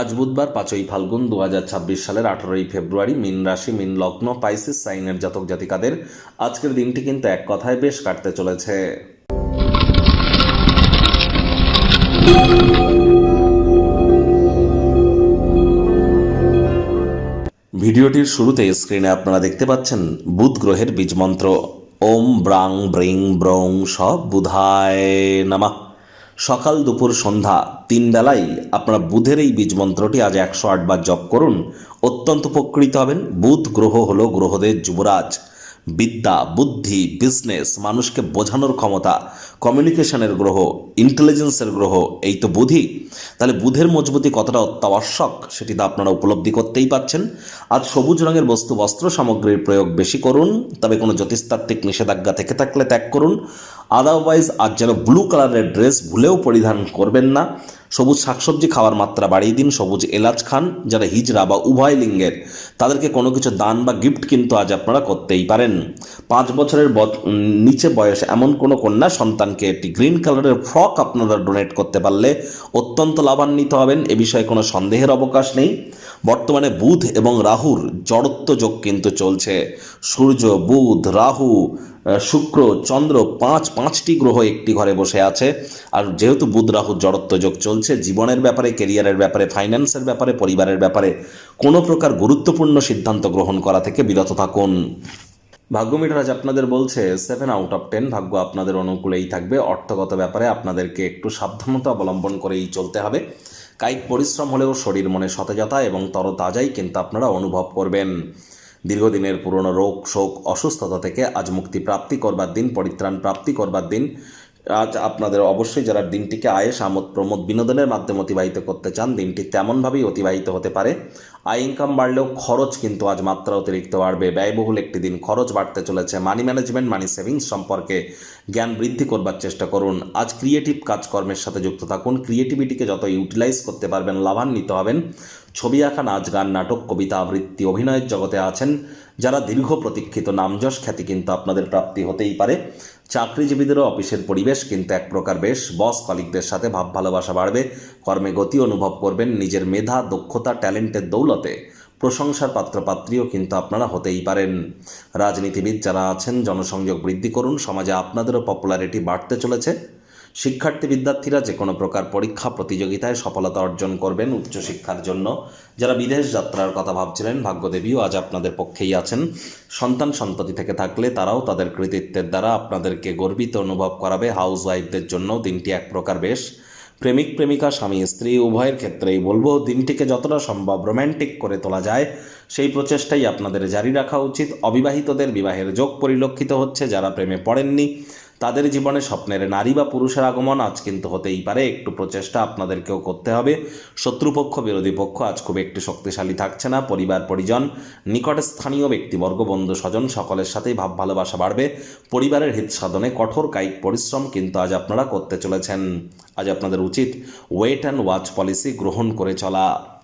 আজ বুধবার 5ই ফাল্গুন 2026 সালের 18ই ফেব্রুয়ারি। মীন রাশি, মীন লগ্ন, পাইসিস সাইনের জাতক জাতিকাদের আজকের দিনটি কিন্তু এক কথায় বেশ কাটতে চলেছে। ভিডিওটির শুরুতে স্ক্রিনে আপনারা দেখতে পাচ্ছেন বুধ গ্রহের বীজমন্ত্র ওম ব্রাং ব্রিং ব্রং স বুধায় নমঃ। সকাল দুপুর সন্ধ্যা 3 বেলাই আপনারা বুধের এই বীজমন্ত্রটি আজ 108 বার জপ করুন, অত্যন্ত উপকৃত হবেন। বুধ গ্রহ হলো গ্রহদের যুবরাজ। বিদ্যা, বুদ্ধি, বিজনেস, মানুষকে বোঝানোর ক্ষমতা, কমিউনিকেশনের গ্রহ, ইন্টেলিজেন্সের গ্রহ, এই তো বুধই। তাহলে বুধের মজবুতি কতটা অত্যাবশ্যক সেটি তো আপনারা উপলব্ধি করতেই পাচ্ছেন। আজ সবুজ রঙের বস্তু বস্ত্র সামগ্রীর প্রয়োগ বেশি করুন, তবে কোনো জ্যোতিষতাত্ত্বিক নিষেধাজ্ঞা থেকে থাকলে ত্যাগ করুন। আদারওয়াইজ আজ যেন ব্লু কালারের ড্রেস ভুলেও পরিধান করবেন না। সবুজ শাকসবজি খাওয়ার মাত্রা বাড়িয়ে দিন। সবুজ এলাচ খান। যারা হিজড়া বা উভয় লিঙ্গের তাদেরকে কোনো কিছু দান বা গিফট কিন্তু আজ আপনারা করতেই পারেন। 5 বছরের নিচে বয়স এমন কোনো কন্যা সন্তানকে একটি গ্রিন কালারের ফ্রক আপনারা ডোনেট করতে পারলে অত্যন্ত লাভান্বিত হবেন, এ বিষয়ে কোনো সন্দেহের অবকাশ নেই। বর্তমানে বুধ এবং রাহুর জড়ত্ব যোগ কিন্তু চলছে। সূর্য, বুধ, রাহু, শুক্র, চন্দ্র, পাঁচটি গ্রহ একটি ঘরে বসে আছে। আর যেহেতু বুধ রাহু জড়ত্ব যোগ চলছে, জীবনের ব্যাপারে, কেরিয়ারের ব্যাপারে, ফাইন্যান্সের ব্যাপারে, পরিবারের ব্যাপারে কোনো প্রকার গুরুত্বপূর্ণ সিদ্ধান্ত গ্রহণ করা থেকে বিরত থাকুন। ভাগ্য মিটার আজ আপনাদের বলছে 7/10। ভাগ্য আপনাদের অনুকূলেই থাকবে। অর্থগত ব্যাপারে আপনাদেরকে একটু সাবধানতা অবলম্বন করেই চলতে হবে। কায়িক পরিশ্রম হলেও শরীর মনে সতেজতা এবং তরতাজাই কিন্তু আপনারা অনুভব করবেন। দীর্ঘদিনের পুরনো রোগ শোক অসুস্থতা থেকে আজ মুক্তি প্রাপ্তি করবার দিন, পরিত্রাণ প্রাপ্তি করবার দিন। আজ আপনাদের অবশ্যই যারা দিনটিকে আয়েশ আমোদ প্রমোদ বিনোদনের মাধ্যমে অতিবাহিত করতে চান, দিনটি তেমনভাবেই অতিবাহিত হতে পারে। আয় ইনকাম বাড়লেও খরচ কিন্তু আজ মাত্রা অতিরিক্ত বাড়বে। ব্যয়বহুল একটি দিন, খরচ বাড়তে চলেছে। মানি ম্যানেজমেন্ট, মানি সেভিংস সম্পর্কে জ্ঞান বৃদ্ধি করবার চেষ্টা করুন। আজ ক্রিয়েটিভ কাজকর্মের সাথে যুক্ত থাকুন। ক্রিয়েটিভিটিকে যত ইউটিলাইজ করতে পারবেন লাভান্বিত হবেন। ছবি আঁকা, নাচ গান, নাটক, কবিতা আবৃত্তি, অভিনয়ের জগতে আছেন যারা, দীর্ঘ প্রতীক্ষিত নামযশ খ্যাতি কিন্তু আপনাদের প্রাপ্তি হতেই পারে। চাকরিজীবীদেরও অফিসের পরিবেশ কিন্তু এক প্রকার বেশ। বস কলিগদের সাথে ভাব ভালোবাসা বাড়বে। কর্মে গতি অনুভব করবেন। নিজের মেধা, দক্ষতা, ট্যালেন্টের দৌলতে প্রশংসার পাত্রপাত্রীও কিন্তু আপনারা হতেই পারেন। রাজনীতিবিদ যারা আছেন জনসংযোগ বৃদ্ধি করুন। সমাজে আপনাদেরও পপুলারিটি বাড়তে চলেছে। শিক্ষার্থী বিদ্যার্থীরা যে কোনো প্রকার পরীক্ষা প্রতিযোগিতায় সফলতা অর্জন করবেন উচ্চশিক্ষার জন্য। যারা বিদেশ যাত্রার কথা ভাবছিলেন, ভাগ্যদেবীও আজ আপনাদের পক্ষেই আছেন। সন্তান সন্ততি থেকে থাকলে তারাও তাদের কৃতিত্বের দ্বারা আপনাদেরকে গর্বিত অনুভব করাবে। হাউস ওয়াইফদের জন্য দিনটি এক প্রকার বেশ। প্রেমিক প্রেমিকা, স্বামী স্ত্রী উভয়ের ক্ষেত্রেই বলবো দিনটিকে যতটা সম্ভব রোম্যান্টিক করে তোলা যায় সেই প্রচেষ্টাই আপনাদের জারি রাখা উচিত। অবিবাহিতদের বিবাহের যোগ পরিলক্ষিত হচ্ছে। যারা প্রেমে পড়েননি তাদের জীবনে স্বপ্নের নারী বা পুরুষের আগমন আজ কিন্তু হতেই পারে। একটু প্রচেষ্টা আপনাদেরকেও করতে হবে। শত্রুপক্ষ, বিরোধী পক্ষ আজ খুব একটু শক্তিশালী থাকছে না। পরিবার পরিজন, নিকট স্থানীয় ব্যক্তিবর্গ, বন্ধু স্বজন সকলের সাথেই ভাব ভালোবাসা বাড়বে। পরিবারের হিত সাধনে কঠোর কায়িক পরিশ্রম কিন্তু আজ আপনারা করতে চলেছেন। আজ আপনাদের উচিত ওয়েট অ্যান্ড ওয়াচ পলিসি গ্রহণ করে চলা।